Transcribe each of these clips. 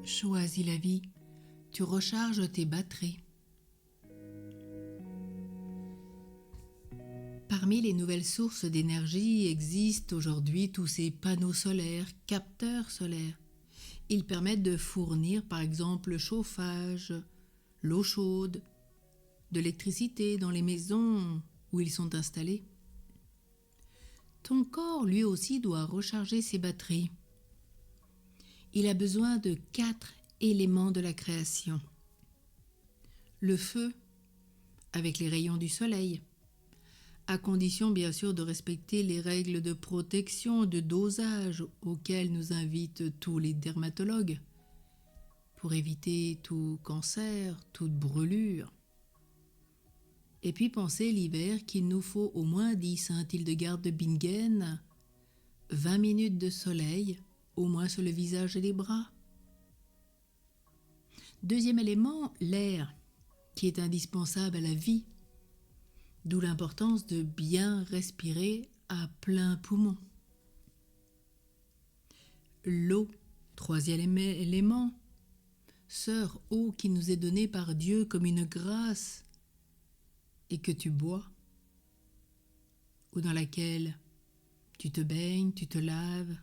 Choisis la vie, tu recharges tes batteries. Parmi les nouvelles sources d'énergie existent aujourd'hui tous ces panneaux solaires, capteurs solaires. Ils permettent de fournir par exemple le chauffage, l'eau chaude, de l'électricité dans les maisons où ils sont installés. Ton corps lui aussi doit recharger ses batteries. Il a besoin de 4 éléments de la création. Le feu, avec les rayons du soleil, à condition bien sûr de respecter les règles de protection, de dosage auxquelles nous invitent tous les dermatologues, pour éviter tout cancer, toute brûlure. Et puis pensez l'hiver qu'il nous faut au moins 10 Hildegarde de Bingen, 20 minutes de soleil, au moins sur le visage et les bras. Deuxième élément, l'air, qui est indispensable à la vie, d'où l'importance de bien respirer à plein poumon. L'eau, troisième élément, sœur eau qui nous est donnée par Dieu comme une grâce et que tu bois, ou dans laquelle tu te baignes, tu te laves.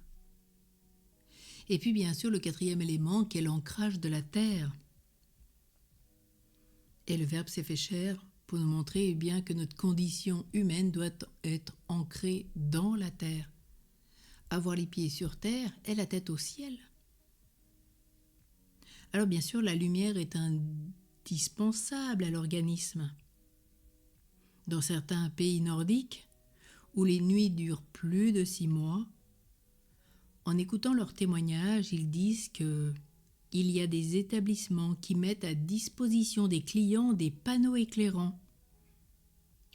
Et puis bien sûr le quatrième élément qui est l'ancrage de la terre. Et le Verbe s'est fait chair pour nous montrer bien que notre condition humaine doit être ancrée dans la terre. Avoir les pieds sur terre et la tête au ciel. Alors bien sûr la lumière est indispensable à l'organisme. Dans certains pays nordiques, où les nuits durent plus de 6 mois, en écoutant leurs témoignages, ils disent qu'il y a des établissements qui mettent à disposition des clients des panneaux éclairants,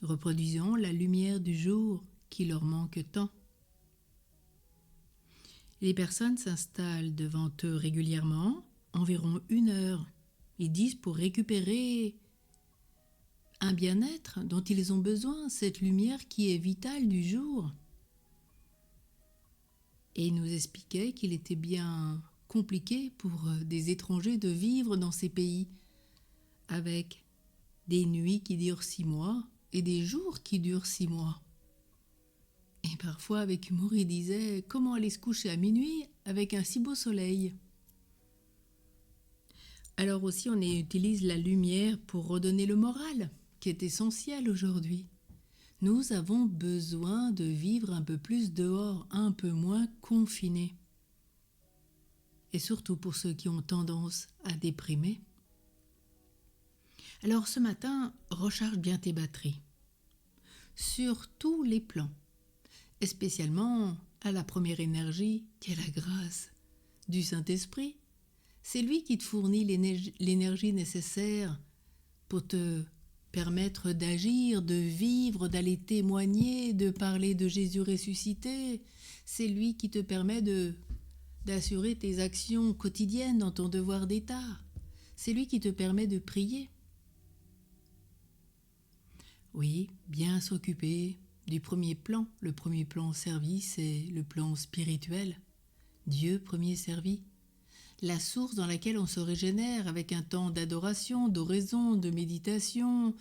reproduisant la lumière du jour qui leur manque tant. Les personnes s'installent devant eux régulièrement, environ 1 heure, ils disent pour récupérer un bien-être dont ils ont besoin, cette lumière qui est vitale du jour. Et il nous expliquait qu'il était bien compliqué pour des étrangers de vivre dans ces pays, avec des nuits qui durent 6 mois et des jours qui durent 6 mois. Et parfois, avec humour, il disait « Comment aller se coucher à minuit avec un si beau soleil ?» Alors aussi, on utilise la lumière pour redonner le moral, qui est essentiel aujourd'hui. Nous avons besoin de vivre un peu plus dehors, un peu moins confinés. Et surtout pour ceux qui ont tendance à déprimer. Alors ce matin, recharge bien tes batteries. Sur tous les plans. Et spécialement à la première énergie, qui est la grâce du Saint-Esprit. C'est lui qui te fournit l'énergie nécessaire pour te permettre d'agir, de vivre, d'aller témoigner, de parler de Jésus ressuscité. C'est lui qui te permet d'assurer tes actions quotidiennes dans ton devoir d'État. C'est lui qui te permet de prier. Oui, bien s'occuper du premier plan. Le premier plan servi, c'est le plan spirituel. Dieu premier servi. La source dans laquelle on se régénère avec un temps d'adoration, d'oraison, de méditation,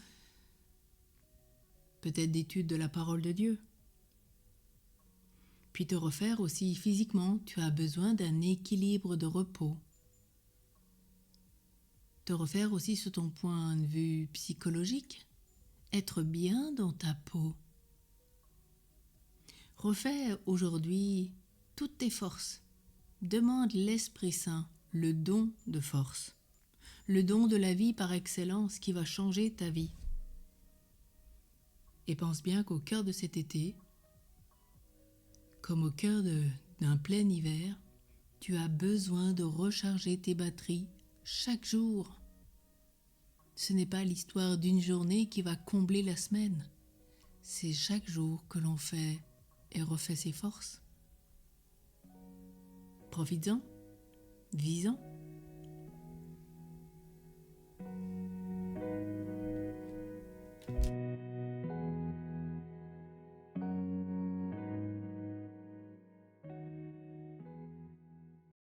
peut-être d'étude de la parole de Dieu. Puis te refaire aussi physiquement, tu as besoin d'un équilibre de repos. Te refaire aussi sur ton point de vue psychologique, être bien dans ta peau. Refaire aujourd'hui toutes tes forces. Demande l'Esprit Saint, le don de force, le don de la vie par excellence qui va changer ta vie. Et pense bien qu'au cœur de cet été, comme au cœur d'un plein hiver, tu as besoin de recharger tes batteries chaque jour. Ce n'est pas l'histoire d'une journée qui va combler la semaine. C'est chaque jour que l'on fait et refait ses forces. Profites-en, vis-en.